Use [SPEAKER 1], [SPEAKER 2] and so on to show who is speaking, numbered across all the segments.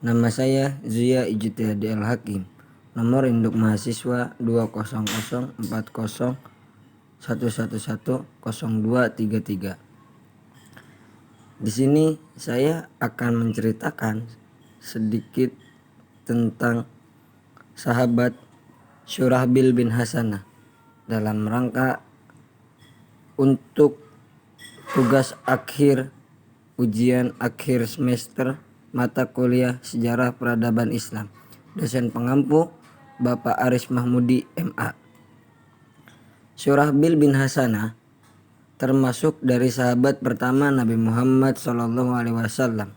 [SPEAKER 1] Nama saya Zia Ijtihadi Al-Hakim. Nomor induk mahasiswa 2004011110233. Di sini saya akan menceritakan sedikit tentang sahabat Syurahbil bin Hasanah dalam rangka untuk tugas akhir ujian akhir semester mata kuliah Sejarah Peradaban Islam. Dosen pengampu Bapak Aris Mahmudi MA. Syurahbil bin Hasanah termasuk dari sahabat pertama Nabi Muhammad SAW.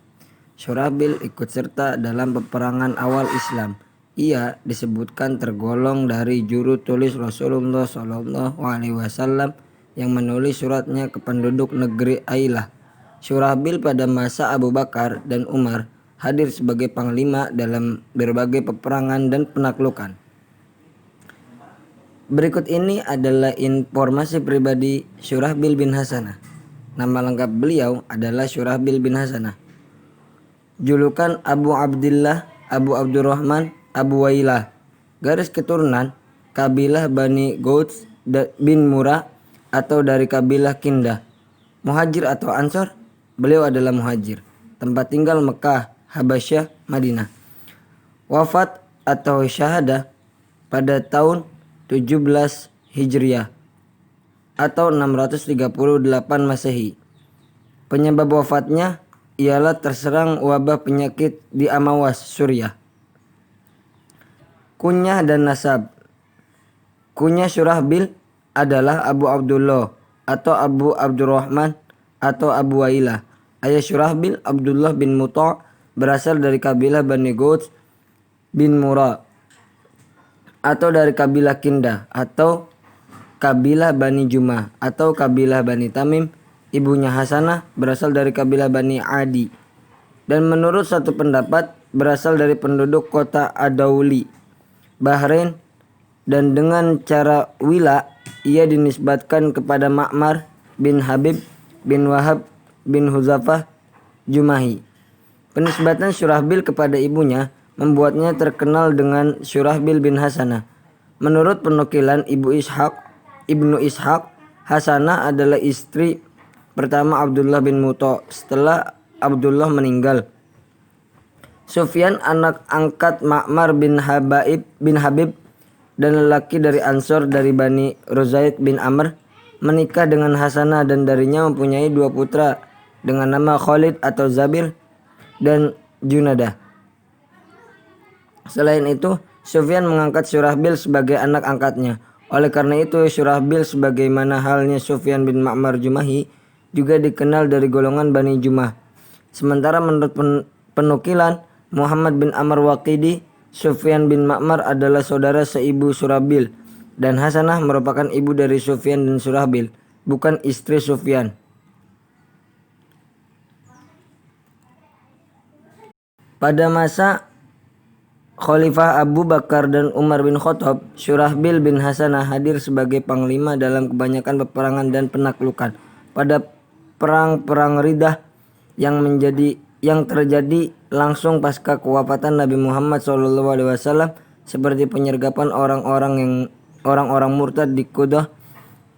[SPEAKER 1] Syurahbil ikut serta dalam peperangan awal Islam. Ia disebutkan tergolong dari juru tulis Rasulullah SAW yang menulis suratnya ke penduduk negeri Ailah. Syurahbil pada masa Abu Bakar dan Umar hadir sebagai panglima dalam berbagai peperangan dan penaklukan. Berikut ini adalah informasi pribadi Syurahbil bin Hasanah. Nama lengkap beliau adalah Syurahbil bin Hasanah. Julukan Abu Abdillah, Abu Abdurrahman, Abu Wailah. Garis keturunan kabilah Bani Gouds bin Murrah atau dari kabilah Kindah. Muhajir atau Ansor? Beliau adalah muhajir. Tempat tinggal Mekah, Habasyah, Madinah. Wafat atau syahadah pada tahun 17 Hijriah atau 638 Masehi. Penyebab wafatnya ialah terserang wabah penyakit di Amawas, Suriah. Kunyah dan nasab. Kunyah Syurahbil adalah Abu Abdullah atau Abu Abdurrahman atau Abu Wailah. Ayah Syurahbil Abdullah bin Muta' berasal dari kabilah Bani Gouds bin Murrah atau dari kabilah Kindah atau kabilah Bani Jumah atau kabilah Bani Tamim. Ibunya Hasanah berasal dari kabilah Bani Adi dan menurut satu pendapat berasal dari penduduk kota Adauli, Bahrain, dan dengan cara wila ia dinisbatkan kepada Ma'mar bin Habib bin Wahab bin Huzafah Jumahi. Penisbatan Syurahbil kepada ibunya membuatnya terkenal dengan Syurahbil bin Hasanah. Menurut penukilan Ibnu Ishaq, Hasanah adalah istri pertama Abdullah bin Muta' setelah Abdullah meninggal. Sufyan, anak angkat Ma'mar bin Habib dan lelaki dari Ansor dari Bani Ruzaid bin Amr, menikah dengan Hasanah dan darinya mempunyai dua putra dengan nama Khalid atau Zabir dan Junadah. Selain itu, Sufyan mengangkat Syurahbil sebagai anak angkatnya. Oleh karena itu, Syurahbil sebagaimana halnya Sufyan bin Ma'mar Jumahi juga dikenal dari golongan Bani Jumah. Sementara menurut penukilan Muhammad bin Amr Waqidi, Sufyan bin Ma'mar adalah saudara seibu Syurahbil dan Hasanah merupakan ibu dari Sufyan dan Syurahbil, bukan istri Sufyan. Pada masa Khalifah Abu Bakar dan Umar bin Khattab, Syurahbil bin Hasanah hadir sebagai panglima dalam kebanyakan peperangan dan penaklukan. Pada perang-perang Riddah yang terjadi langsung pasca kewafatan Nabi Muhammad SAW, seperti penyergapan orang-orang murtad di Qudah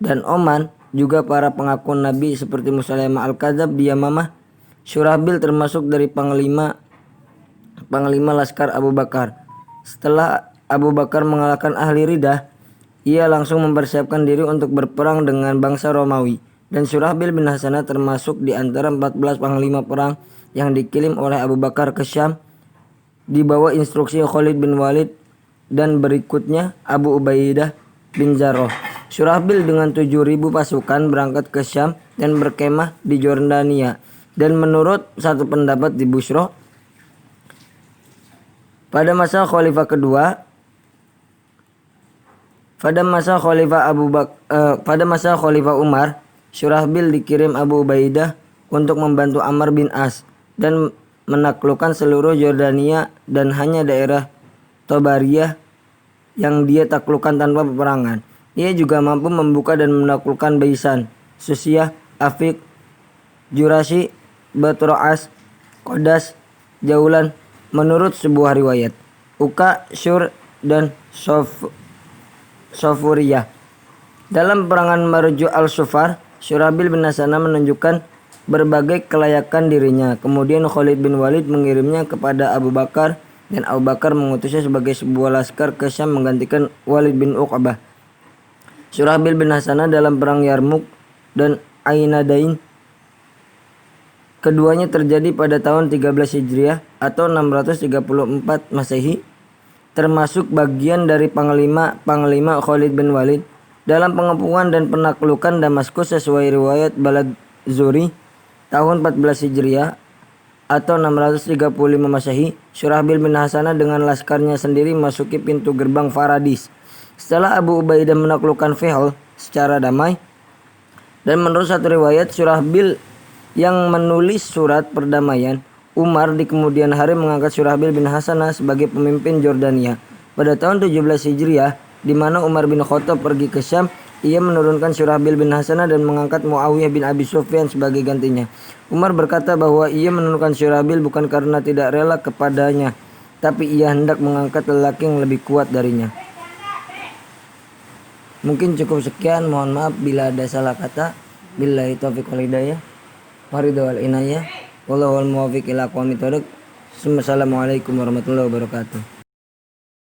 [SPEAKER 1] dan Oman, juga para pengaku Nabi seperti Musailamah Al-Kadzab di Yamamah. Syurahbil termasuk dari panglima laskar Abu Bakar. Setelah Abu Bakar mengalahkan ahli Riddah, ia langsung mempersiapkan diri untuk berperang dengan bangsa Romawi. Dan Syurahbil bin Hasanah termasuk di antara 14 panglima perang yang dikirim oleh Abu Bakar ke Syam di bawah instruksi Khalid bin Walid dan berikutnya Abu Ubaidah bin Jarrah. Syurahbil dengan 7.000 pasukan berangkat ke Syam dan berkemah di Jordania. Dan menurut satu pendapat di Busra, pada masa Khalifah Umar, Syurahbil dikirim Abu Ubaidah untuk membantu Amr bin As dan menaklukkan seluruh Jordania dan hanya daerah Tobariyah yang dia taklukkan tanpa peperangan. Ia juga mampu membuka dan menaklukkan Baisan, Susiah, Afik, Jurasi, Batroas, Kodas, Jaulan, menurut sebuah riwayat. Uka, Syur, dan Sofuriyah. Dalam perangan Marju al-Sufar, Syurahbil bin Hasanah menunjukkan berbagai kelayakan dirinya. Kemudian Khalid bin Walid mengirimnya kepada Abu Bakar, dan Abu Bakar mengutusnya sebagai sebuah laskar ke Syam menggantikan Walid bin Uqbah. Syurahbil bin Hasanah dalam perang Yarmuk dan Ainadain. Keduanya terjadi pada tahun 13 Hijriah atau 634 Masehi, termasuk bagian dari Panglima Khalid bin Walid dalam pengepungan dan penaklukan Damaskus sesuai riwayat Balad Zuri tahun 14 Hijriah atau 635 Masehi. Syurahbil bin Hasanah dengan laskarnya sendiri masuki pintu gerbang Faradis setelah Abu Ubaidah menaklukkan Fihl secara damai. Dan menurut satu riwayat, Syurahbil yang menulis surat perdamaian, Umar di kemudian hari mengangkat Syurahbil bin Hasanah sebagai pemimpin Jordania. Pada tahun 17 Hijriah, di mana Umar bin Khattab pergi ke Syam, ia menurunkan Syurahbil bin Hasanah dan mengangkat Muawiyah bin Abi Sufyan sebagai gantinya. Umar berkata bahwa ia menurunkan Syurahbil bukan karena tidak rela kepadanya, tapi ia hendak mengangkat lelaki yang lebih kuat darinya. Mungkin cukup sekian, mohon maaf bila ada salah kata. Billahi taufiq wal hidayah. Waridho wal inayah. Wallahul muwaffiq ila aqwamit thoriq. Assalamualaikum warahmatullahi wabarakatuh.